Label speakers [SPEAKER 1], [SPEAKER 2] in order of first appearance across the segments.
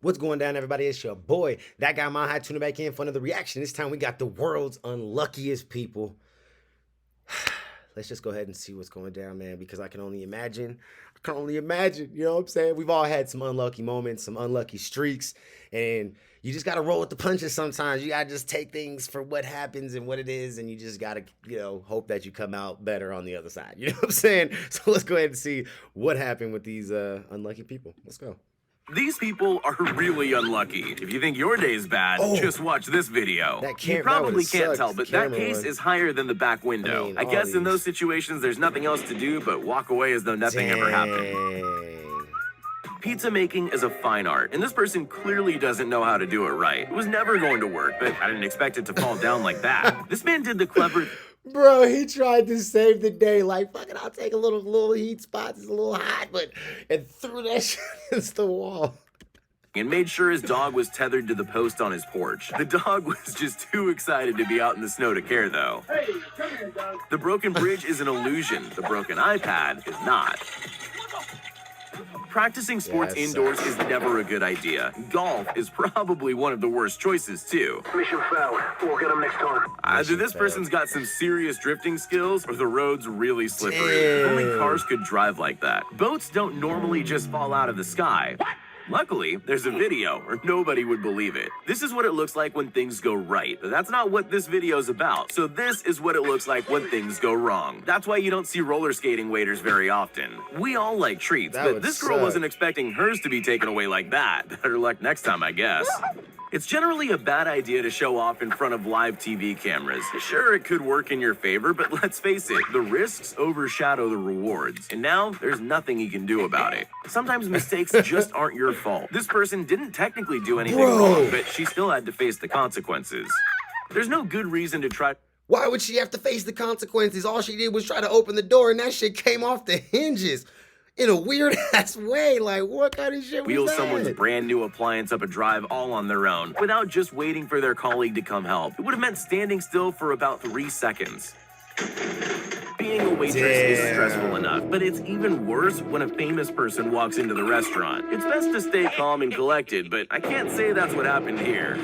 [SPEAKER 1] What's going down, everybody? It's your boy, that guy Mile High, tuning back in for another reaction. This time we got the world's unluckiest people. Let's just go ahead and see what's going down, man, because I can only imagine. You know what I'm saying? We've all had some unlucky moments, some unlucky streaks, and you just got to roll with the punches sometimes. You got to just take things for what happens and what it is, and you just got to, hope that you come out better on the other side. You know what I'm saying? So let's go ahead and see what happened with these unlucky people. Let's go.
[SPEAKER 2] These people are really unlucky. If you think your day's bad, just watch this video. You probably can't tell, but that case is higher than the back window. I guess in those situations, there's nothing else to do but walk away as though nothing ever happened. Pizza making is a fine art, and this person clearly doesn't know how to do it right. It was never going to work, but I didn't expect it to fall down like that. This man did the clever...
[SPEAKER 1] Bro, he tried to save the day. Like, fuck it, I'll take a little heat spot. It's a little hot, and threw that shit against the wall.
[SPEAKER 2] And made sure his dog was tethered to the post on his porch. The dog was just too excited to be out in the snow to care, though. Hey, come here, dog. The broken bridge is an illusion. The broken iPad is not. Practicing sports indoors is never a good idea. Golf is probably one of the worst choices, too.
[SPEAKER 3] Mission failed. We'll get him next time.
[SPEAKER 2] Either this person's got some serious drifting skills, or the road's really slippery. If only cars could drive like that. Boats don't normally just fall out of the sky. Luckily, there's a video, or nobody would believe it. This is what it looks like when things go right, but that's not what this video's about. So this is what it looks like when things go wrong. That's why you don't see roller skating waiters very often. We all like treats, but this girl wasn't expecting hers to be taken away like that. Better luck next time, I guess. It's generally a bad idea to show off in front of live TV cameras. Sure, it could work in your favor, but let's face it, the risks overshadow the rewards. And now, there's nothing you can do about it. Sometimes mistakes just aren't your fault. This person didn't technically do anything wrong, but she still had to face the consequences. There's no good reason to try...
[SPEAKER 1] Why would she have to face the consequences? All she did was try to open the door, and that shit came off the hinges. In a weird-ass way. Like, what kind of shit was
[SPEAKER 2] wheel
[SPEAKER 1] that?
[SPEAKER 2] Someone's brand new appliance up a drive all on their own, without just waiting for their colleague to come help. It would have meant standing still for about 3 seconds. Being a waitress is stressful enough, but it's even worse when a famous person walks into the restaurant. It's best to stay calm and collected, but I can't say that's what happened here.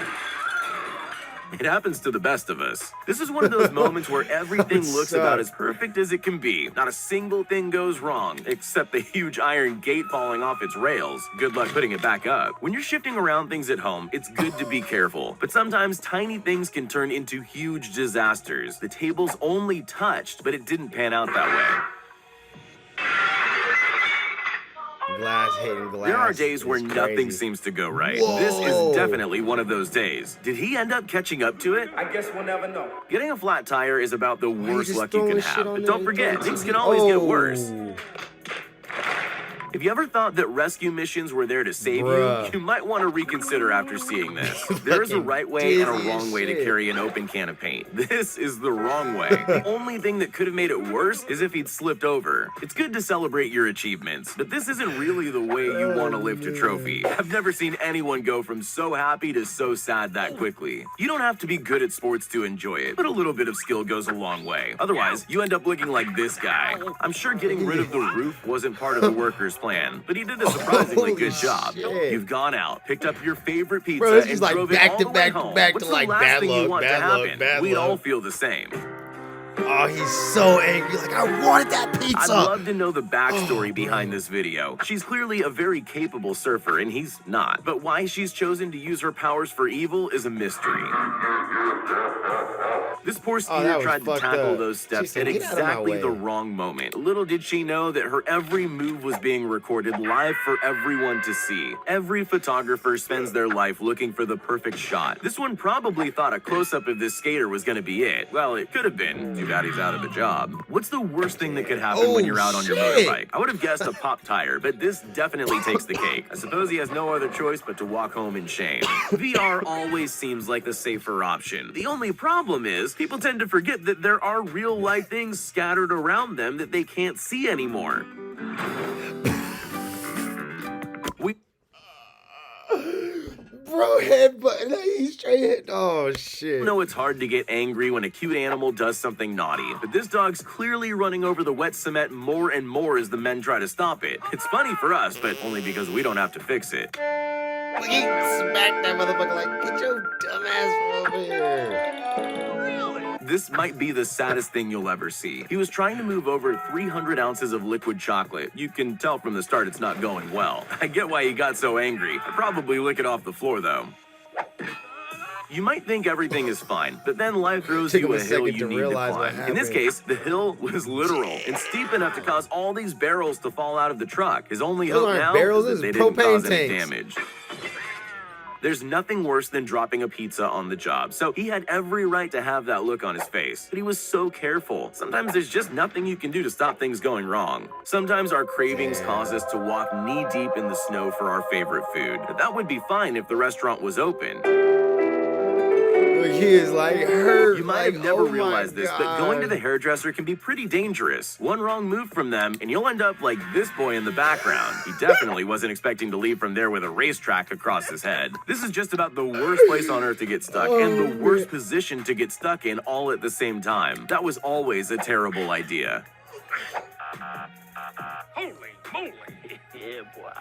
[SPEAKER 2] It happens to the best of us. This is one of those moments where everything looks about as perfect as it can be. Not a single thing goes wrong, except the huge iron gate falling off its rails. Good luck putting it back up. When you're shifting around things at home, it's good to be careful. But sometimes tiny things can turn into huge disasters. The table's only touched, but it didn't pan out that way.
[SPEAKER 1] Glass hitting glass.
[SPEAKER 2] There are days where nothing seems to go right.
[SPEAKER 1] Whoa.
[SPEAKER 2] This is definitely one of those days. Did he end up catching up to it?
[SPEAKER 3] I guess we'll never know.
[SPEAKER 2] Getting a flat tire is about the worst luck you can have. But don't forget, things can always get worse. If you ever thought that rescue missions were there to save you, you might want to reconsider after seeing this. There is a right way and a wrong way to carry an open can of paint. This is the wrong way. The only thing that could have made it worse is if he'd slipped over. It's good to celebrate your achievements, but this isn't really the way you want to lift a trophy. I've never seen anyone go from so happy to so sad that quickly. You don't have to be good at sports to enjoy it, but a little bit of skill goes a long way. Otherwise, you end up looking like this guy. I'm sure getting rid of the roof wasn't part of the worker's plan, but he did a surprisingly good job. You've gone out, picked up your favorite pizza, and drove it all the way home. What's the last thing you want to happen? We'd all feel the same.
[SPEAKER 1] Oh, he's so angry. Like, I wanted that pizza.
[SPEAKER 2] I'd love to know the backstory behind this video. She's clearly a very capable surfer, and he's not. But why she's chosen to use her powers for evil is a mystery. This poor skier tried to tackle those steps at exactly the wrong moment. Little did she know that her every move was being recorded live for everyone to see. Every photographer spends their life looking for the perfect shot. This one probably thought a close-up of this skater was going to be it. Well, it could have been. Too bad he's out of a job. What's the worst thing that could happen when you're out on your motorbike? I would have guessed a pop tire, but this definitely takes the cake. I suppose he has no other choice but to walk home in shame. VR always seems like the safer option. The only problem is, people tend to forget that there are real-life things scattered around them that they can't see anymore.
[SPEAKER 1] Bro, headbutt. He's straight hit. Oh, shit.
[SPEAKER 2] I know it's hard to get angry when a cute animal does something naughty, but this dog's clearly running over the wet cement more and more as the men try to stop it. It's funny for us, but only because we don't have to fix it.
[SPEAKER 1] He smacked that motherfucker like, get your dumb ass from over here.
[SPEAKER 2] This might be the saddest thing you'll ever see. He was trying to move over 300 ounces of liquid chocolate. You can tell from the start it's not going well. I get why he got so angry. I'd probably lick it off the floor though. You might think everything is fine, but then life throws you a hill you need to climb. In this case, the hill was literal and steep enough to cause all these barrels to fall out of the truck. His only hope now is that they didn't cause any damage. There's nothing worse than dropping a pizza on the job, so he had every right to have that look on his face. But he was so careful. Sometimes there's just nothing you can do to stop things going wrong. Sometimes our cravings cause us to walk knee-deep in the snow for our favorite food. But that would be fine if the restaurant was open.
[SPEAKER 1] He is like hurt.
[SPEAKER 2] You might have never realized this, but going to the hairdresser can be pretty dangerous. One wrong move from them, and you'll end up like this boy in the background. He definitely wasn't expecting to leave from there with a racetrack across his head. This is just about the worst place on earth to get stuck, and the worst position to get stuck in all at the same time. That was always a terrible idea.
[SPEAKER 3] Holy moly. Yeah, boy.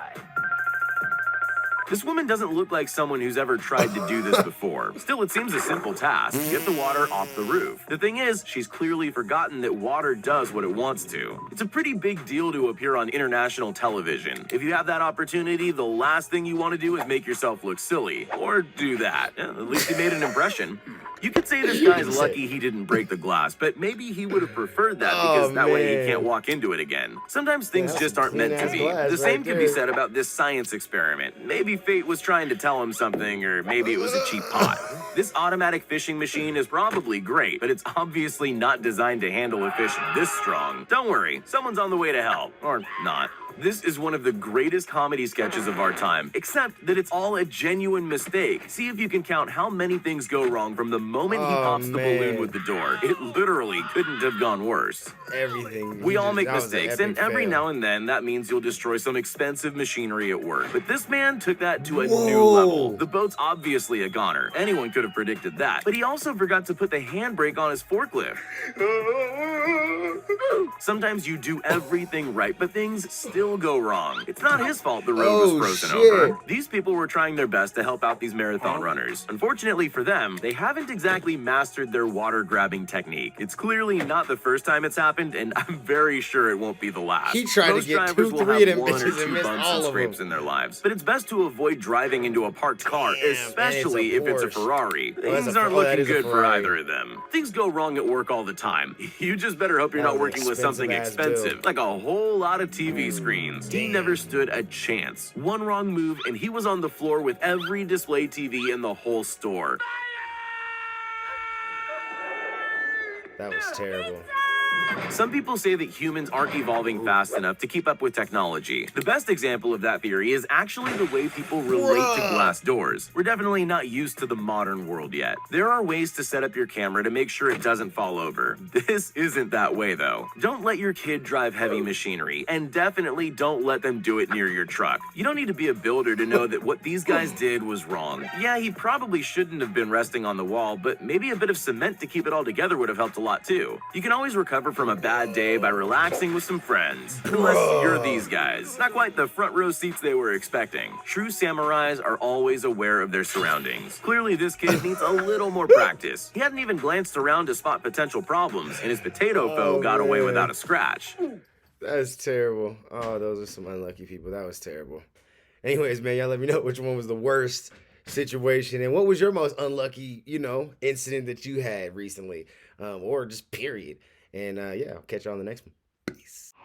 [SPEAKER 2] This woman doesn't look like someone who's ever tried to do this before. Still, it seems a simple task. Get the water off the roof. The thing is, she's clearly forgotten that water does what it wants to. It's a pretty big deal to appear on international television. If you have that opportunity, the last thing you want to do is make yourself look silly. Or do that. At least he made an impression. You could say this guy's lucky he didn't break the glass, but maybe he would have preferred that because that way he can't walk into it again. Sometimes things just aren't meant to be. The same could be said about this science experiment. Maybe fate was trying to tell him something, or maybe it was a cheap pot. This automatic fishing machine is probably great, but it's obviously not designed to handle a fish this strong. Don't worry, someone's on the way to help. Or not. This is one of the greatest comedy sketches of our time, except that it's all a genuine mistake. See if you can count how many things go wrong from the moment he pops the balloon with the door. It literally couldn't have gone worse.
[SPEAKER 1] Everything.
[SPEAKER 2] We all make mistakes, and every now and then that means you'll destroy some expensive machinery at work. But this man took that to a new level. The boat's obviously a goner. Anyone could have predicted that. But he also forgot to put the handbrake on his forklift. Sometimes you do everything right, but things still go wrong. It's not his fault the road was frozen over. These people were trying their best to help out these marathon runners. Unfortunately for them, they haven't exactly mastered their water grabbing technique. It's clearly not the first time it's happened, and I'm very sure it won't be the last.
[SPEAKER 1] He tried
[SPEAKER 2] Most
[SPEAKER 1] to get
[SPEAKER 2] drivers
[SPEAKER 1] 2,
[SPEAKER 2] will
[SPEAKER 1] 3
[SPEAKER 2] have
[SPEAKER 1] of them
[SPEAKER 2] one or
[SPEAKER 1] bitches and
[SPEAKER 2] two
[SPEAKER 1] missed
[SPEAKER 2] bumps
[SPEAKER 1] all
[SPEAKER 2] and
[SPEAKER 1] of
[SPEAKER 2] scrapes
[SPEAKER 1] them.
[SPEAKER 2] in their lives. But it's best to avoid driving into a parked car, especially if it's a Ferrari. Things aren't looking good for either of them. Things go wrong at work all the time. You just better hope you're not working with something expensive, like a whole lot of TV screens. He never stood a chance. One wrong move and he was on the floor with every display TV in the whole store.
[SPEAKER 1] That was terrible.
[SPEAKER 2] Some people say that humans aren't evolving fast enough to keep up with technology. The best example of that theory is actually the way people relate to glass doors. We're definitely not used to the modern world yet. There are ways to set up your camera to make sure it doesn't fall over. This isn't that way though. Don't let your kid drive heavy machinery, and definitely don't let them do it near your truck. You don't need to be a builder to know that what these guys did was wrong. Yeah, he probably shouldn't have been resting on the wall, but maybe a bit of cement to keep it all together would have helped a lot too. You can always recover from a bad day by relaxing with some friends. Unless you're these guys. Not quite the front row seats they were expecting. True samurais are always aware of their surroundings. Clearly this kid needs a little more practice. He hadn't even glanced around to spot potential problems, and his potato foe got away without a scratch.
[SPEAKER 1] That's terrible. Oh, those are some unlucky people. That was terrible. Anyways, man, y'all let me know which one was the worst situation and what was your most unlucky, incident that you had recently, or just period. And yeah, I'll catch you on the next one. Peace.